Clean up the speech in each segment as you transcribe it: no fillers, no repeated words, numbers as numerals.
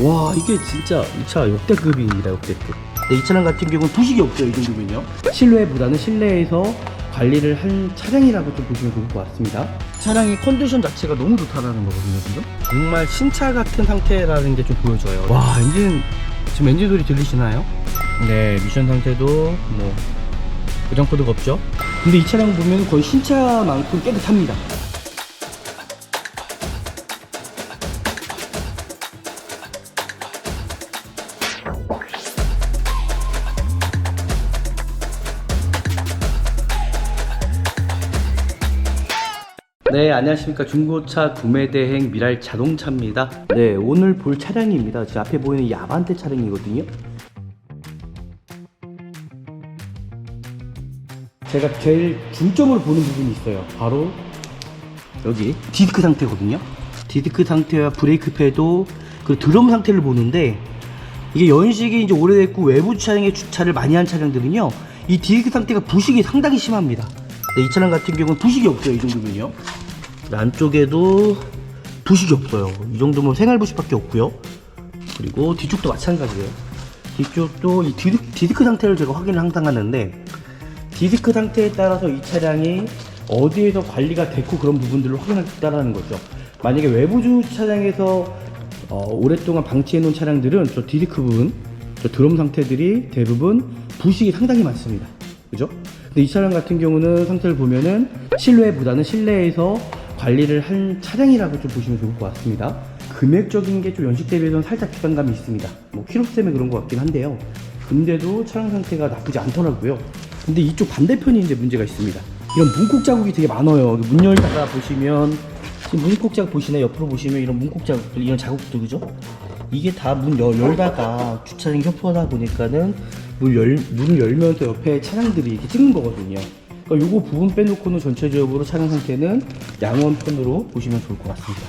와, 이게 진짜 이 차 역대급입니다, 역대급. 네, 이 차량 같은 경우는 부식이 없어요, 이 정도면요. 실외보다는 실내에서 관리를 한 차량이라고 좀 보시면 좋을 것 같습니다. 차량의 컨디션 자체가 너무 좋다라는 거거든요, 지금. 정말 신차 같은 상태라는 게 좀 보여져요. 와, 지금 엔진 소리 들리시나요? 네, 미션 상태도 뭐 고장 코드가 없죠. 근데 이 차량 보면 거의 신차만큼 깨끗합니다. 네, 안녕하십니까. 중고차 구매대행 미랄 자동차입니다. 네, 오늘 볼 차량입니다. 제 앞에 보이는 이 아반떼 차량이거든요. 제가 제일 중점으로 보는 부분이 있어요. 바로 여기 디스크 상태거든요. 디스크 상태와 브레이크 패드, 그 드럼 상태를 보는데, 이게 연식이 이제 오래됐고 외부 차량에 주차를 많이 한 차량들은요, 이 디스크 상태가 부식이 상당히 심합니다. 네, 이 차량 같은 경우는 부식이 없어요, 이 정도면요. 안쪽에도 부식이 없어요. 이 정도면 생활 부식밖에 없고요. 그리고 뒤쪽도 마찬가지예요. 뒤쪽도 이 디스크 상태를 제가 확인을 항상 하는데, 디스크 상태에 따라서 이 차량이 어디에서 관리가 됐고 그런 부분들을 확인할 수 있다는 거죠. 만약에 외부 주차장에서 오랫동안 방치해 놓은 차량들은 저 디스크 부분, 저 드럼 상태들이 대부분 부식이 상당히 많습니다. 그죠? 근데 이 차량 같은 경우는 상태를 보면은 실외보다는 실내에서 관리를 한 차량이라고 좀 보시면 좋을 것 같습니다. 금액적인 게 좀 연식 대비해서는 살짝 부담감이 있습니다. 뭐 키로 때문에 그런 것 같긴 한데요. 근데도 차량 상태가 나쁘지 않더라고요. 근데 이쪽 반대편이 이제 문제가 있습니다. 이런 문콕 자국이 되게 많아요. 문 열다가 보시면, 지금 문콕 자국 보시네. 옆으로 보시면 이런 문콕 자국들, 이런 자국들, 그죠? 이게 다 문 열다가 주차장이 협소하다 보니까는 문을 열면서 옆에 차량들이 이렇게 찍는 거거든요. 그러니까 요거 부분 빼놓고는 전체적으로 차량 상태는 양호한편으로 보시면 좋을 것 같습니다.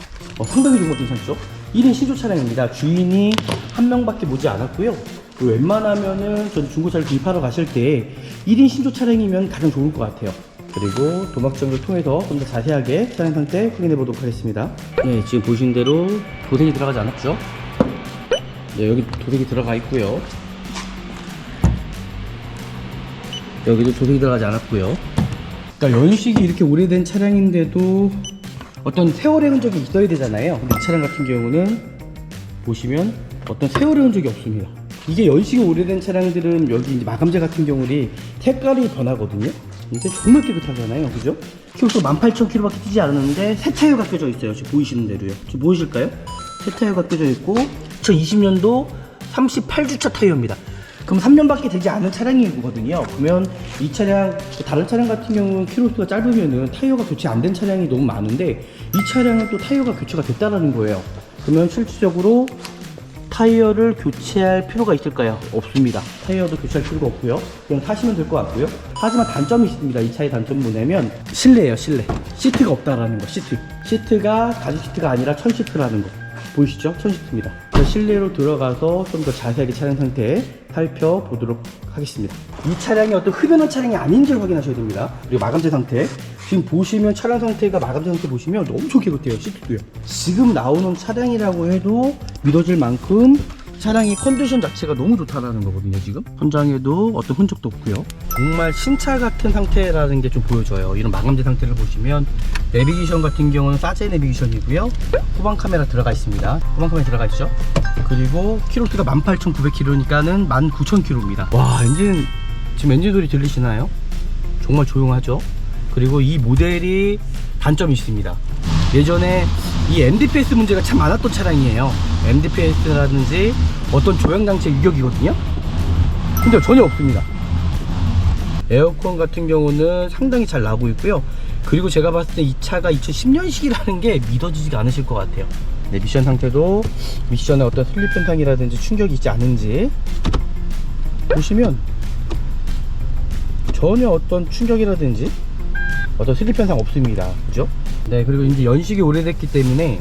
상당히 좋은 거 괜찮죠? 1인 신조 차량입니다. 주인이 한 명밖에 모지 않았고요. 웬만하면은 전 중고차를 구입하러 가실 때 1인 신조 차량이면 가장 좋을 것 같아요. 그리고 도막점을 통해서 좀 더 자세하게 차량 상태 확인해 보도록 하겠습니다. 네, 지금 보신 대로 도색이 들어가지 않았죠? 네, 여기 도색이 들어가 있고요. 여기도 도색이 들어가지 않았고요. 그러니까 연식이 이렇게 오래된 차량인데도 어떤 세월의 흔적이 있어야 되잖아요. 근데 이 차량 같은 경우는 보시면 어떤 세월의 흔적이 없습니다. 이게 연식이 오래된 차량들은 여기 이제 마감재 같은 경우는 색깔이 변하거든요. 근데 정말 깨끗하잖아요, 그죠? 키로수 18,000km밖에 뛰지 않았는데 새 타이어가 껴져 있어요. 지금 보이시는 대로요. 지금 보이실까요? 새 타이어가 껴져 있고 2020년도 38주차 타이어입니다. 그럼 3년밖에 되지 않은 차량이거든요. 그러면 이 차량, 다른 차량 같은 경우는 키로수가 짧으면은 타이어가 교체 안 된 차량이 너무 많은데, 이 차량은 또 타이어가 교체가 됐다라는 거예요. 그러면 실질적으로 타이어를 교체할 필요가 있을까요? 없습니다. 타이어도 교체할 필요가 없고요. 그냥 타시면 될 것 같고요. 하지만 단점이 있습니다. 이 차의 단점은 뭐냐면 실내예요, 실내. 시트가 없다라는 거. 시트가 가죽 시트가 아니라 천 시트라는 거 보이시죠? 천 시트입니다. 실내로 들어가서 좀 더 자세하게 차량 상태 살펴보도록 하겠습니다. 이 차량이 어떤 흡연한 차량이 아닌지를 확인하셔야 됩니다. 그리고 마감재 상태, 지금 보시면 차량 상태가, 마감재 상태 보시면 엄청 깨끗해요. 시트도요. 지금 나오는 차량이라고 해도 믿어질 만큼 차량의 컨디션 자체가 너무 좋다라는 거거든요. 지금 현장에도 어떤 흔적도 없고요. 정말 신차 같은 상태라는 게 좀 보여져요. 이런 마감재 상태를 보시면 내비게이션 같은 경우는 사제 내비게이션이고요. 후방 카메라 들어가 있습니다. 후방 카메라 들어가 있죠. 그리고 키로수가 18,900km니까는 19,000km입니다. 와, 지금 엔진 소리 들리시나요? 정말 조용하죠. 그리고 이 모델이 단점이 있습니다. 예전에 이 MDPS 문제가 참 많았던 차량이에요. MDPS라든지 어떤 조향장치의 유격이거든요. 근데 전혀 없습니다. 에어컨 같은 경우는 상당히 잘 나오고 있고요. 그리고 제가 봤을 때 이 차가 2010년식이라는 게 믿어지지가 않으실 것 같아요. 네, 미션 상태도 미션에 어떤 슬립 현상이라든지 충격이 있지 않은지 보시면 전혀 어떤 충격이라든지 어떤 슬립 현상 없습니다. 그죠? 네, 그리고 이제 연식이 오래됐기 때문에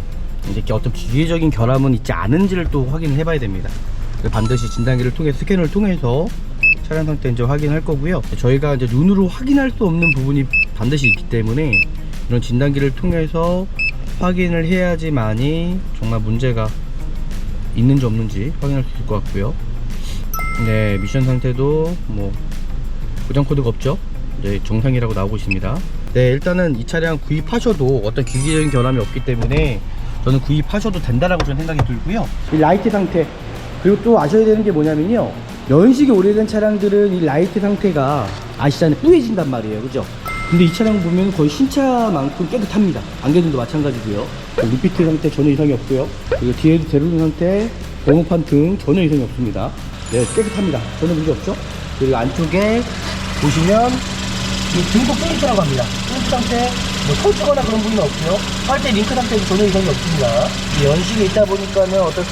이렇게 어떤 기계적인 결함은 있지 않은지를 또 확인을 해봐야 됩니다. 반드시 진단기를 통해 스캐너를 통해서 차량 상태 이제 확인할 거고요. 저희가 이제 눈으로 확인할 수 없는 부분이 반드시 있기 때문에 이런 진단기를 통해서 확인을 해야지만이 정말 문제가 있는지 없는지 확인할 수 있을 것 같고요. 네, 미션 상태도 뭐 고장 코드가 없죠. 네, 정상이라고 나오고 있습니다. 네, 일단은 이 차량 구입하셔도 어떤 기기적인 결함이 없기 때문에 저는 구입하셔도 된다라고 저는 생각이 들고요. 이 라이트 상태, 그리고 또 아셔야 되는 게 뭐냐면요, 연식이 오래된 차량들은 이 라이트 상태가 아시잖아요, 뿌얘진단 말이에요, 그죠? 근데 이 차량 보면 거의 신차만큼 깨끗합니다. 안개등도 마찬가지고요. 루피트 상태 전혀 이상이 없고요. 그리고 뒤에도 대로등 상태, 번호판 등 전혀 이상이 없습니다. 네, 깨끗합니다. 전혀 문제 없죠? 그리고 안쪽에 보시면 이 등도 페인트라고 합니다. 페인트 상태 뭐 터지거나 그런 부분은 없고요. 빨대 링크 상태도 전혀 이상이 없습니다. 이 연식이 있다 보니까는 어떤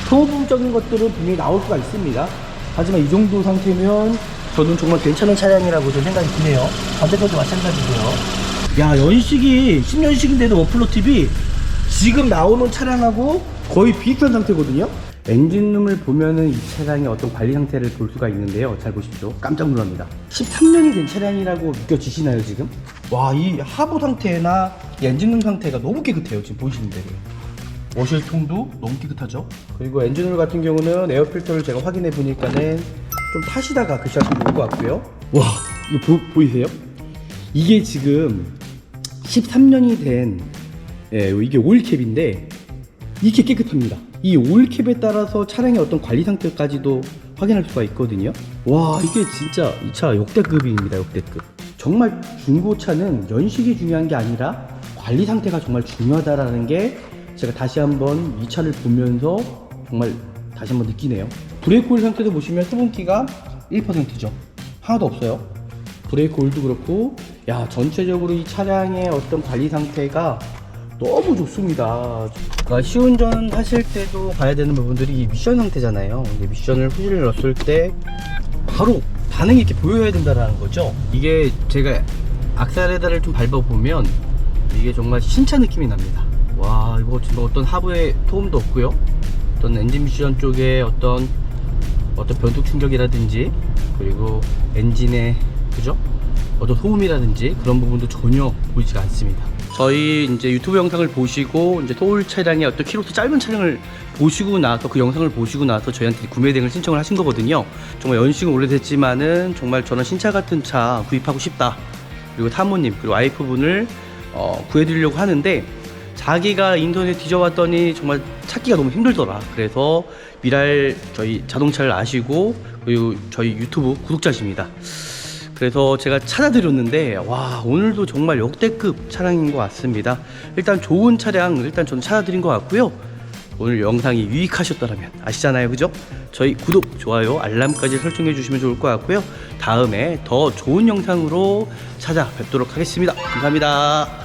소음적인 것들은 분명히 나올 수가 있습니다. 하지만 이 정도 상태면 저는 정말 괜찮은 차량이라고 저는 생각이 드네요. 반대편도 마찬가지고요. 야, 연식이 10년식인데도 머플러 팁이 지금 나오는 차량하고 거의 비슷한 상태거든요. 엔진룸을 보면은 이 차량의 어떤 관리 상태를 볼 수가 있는데요. 잘 보십시오. 깜짝 놀랍니다. 13년이 된 차량이라고 느껴지시나요, 지금? 와, 이 하부 상태나 이 엔진룸 상태가 너무 깨끗해요. 지금 보시는 대로. 워셔통도 너무 깨끗하죠. 그리고 엔진오일 같은 경우는 에어필터를 제가 확인해 보니까는 좀 타시다가 교체하시면 좋을 것 같고요. 와, 이거 보이세요? 이게 지금 13년이 된, 예, 이게 오일캡인데 이게 깨끗합니다. 이 오일캡에 따라서 차량의 어떤 관리 상태까지도 확인할 수가 있거든요. 와, 이게 진짜 이 차 역대급입니다. 역대급. 정말 중고차는 연식이 중요한 게 아니라 관리 상태가 정말 중요하다라는 게 제가 다시 한번 이 차를 보면서 정말 다시 한번 느끼네요. 브레이크 오일 상태도 보시면 수분기가 1%죠. 하나도 없어요. 브레이크 오일도 그렇고, 야, 전체적으로 이 차량의 어떤 관리 상태가 너무 좋습니다. 그러니까 시운전 하실 때도 봐야 되는 부분들이 이 미션 상태잖아요. 미션을 후진을 넣었을 때 바로 반응이 이렇게 보여야 된다는 거죠. 이게 제가 악셀레다를 좀 밟아보면 이게 정말 신차 느낌이 납니다. 와, 이거 지금 어떤 하부에 소음도 없고요. 어떤 엔진 미션 쪽에 어떤 변속 충격이라든지, 그리고 엔진의, 그죠? 어떤 소음이라든지 그런 부분도 전혀 보이지가 않습니다. 저희 이제 유튜브 영상을 보시고 이제 소울 차량의 어떤 키로수 짧은 차량을 보시고 나서, 그 영상을 보시고 나서 저희한테 구매 대행을 신청을 하신 거거든요. 정말 연식은 오래됐지만은 정말 저는 신차 같은 차 구입하고 싶다. 그리고 사모님, 그리고 와이프분을 구해드리려고 하는데, 자기가 인터넷 뒤져봤더니 정말 찾기가 너무 힘들더라. 그래서 미랄 저희 자동차를 아시고, 그리고 저희 유튜브 구독자십니다. 그래서 제가 찾아드렸는데, 와, 오늘도 정말 역대급 차량인 것 같습니다. 일단 좋은 차량, 일단 저는 찾아드린 것 같고요. 오늘 영상이 유익하셨다면, 아시잖아요, 그죠? 저희 구독, 좋아요, 알람까지 설정해 주시면 좋을 것 같고요. 다음에 더 좋은 영상으로 찾아뵙도록 하겠습니다. 감사합니다.